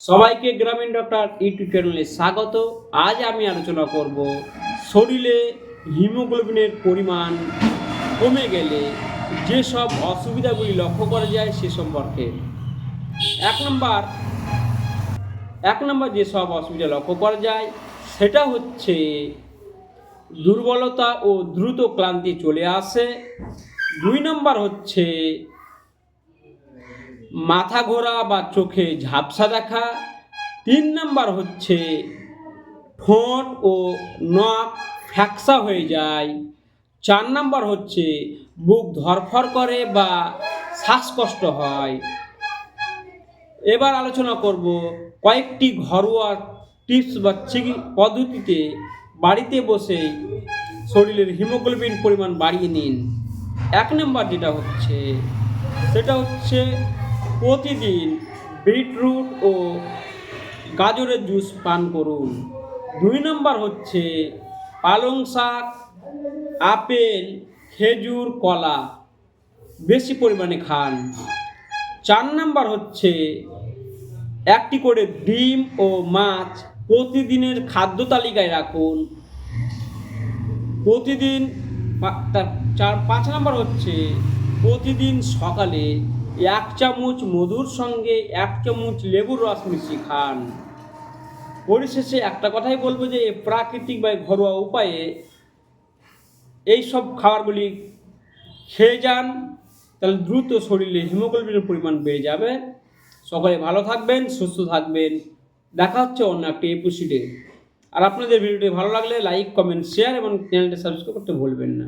সবাইকে গ্রামীণ doctor YouTube চ্যানেলে স্বাগত। আজ আমি আলোচনা করব শরীরে হিমোগ্লোবিনের পরিমাণ কমে গেলে যেসব অসুবিধাগুলি লক্ষ্য করা যায় সে সম্পর্কে। এক নম্বর যেসব অসুবিধা লক্ষ্য করা যায় সেটা হচ্ছে দুর্বলতা ও দ্রুত ক্লান্তি চলে আসে। 2 নম্বর হচ্ছে মাথা ঘোরা বা চোখে ঝাপসা দেখা। 3 নম্বর হচ্ছে ঠোঁট ও নাক ফ্যাকসা হয়ে যায়। 4 নম্বর হচ্ছে বুক ধড়ফড় করে বা শ্বাসকষ্ট হয়। এবার আলোচনা করব কয়েকটি ঘরোয়া টিপস বা পদ্ধতিতে বাড়িতে বসে শরীরের হিমোগ্লোবিন পরিমাণ বাড়িয়ে নিন। 1 নম্বর সেটা হচ্ছে প্রতিদিন বিটরুট ও গাজরের জুস পান করুন। 2 নম্বর হচ্ছে পালং শাক, আপেল, খেজুর, কলা বেশি পরিমাণে খান। 4 নম্বর হচ্ছে একটি করে ডিম ও মাছ প্রতিদিনের খাদ্য তালিকায় রাখুন। প্রতিদিন 5 নম্বর হচ্ছে প্রতিদিন সকালে 1 চামচ মধুর সঙ্গে 1 চামচ লেবুর রস মিশিয়ে খান। পরিশেষে একটা কথাই বলবো যে প্রাকৃতিক বা ঘরোয়া উপায়ে এই সব খাবারগুলি খেয়ে যান, তাহলে দ্রুত শরীরে হিমোগ্লোবিনের পরিমাণ বেড়ে যাবে। সকলে ভালো থাকবেন, সুস্থ থাকবেন। দেখা হচ্ছে অন্য একটি এপিসোডে। আর আপনাদের ভিডিওটি ভালো লাগলে লাইক, কমেন্ট, শেয়ার এবং চ্যানেলটি সাবস্ক্রাইব করতে ভুলবেন না।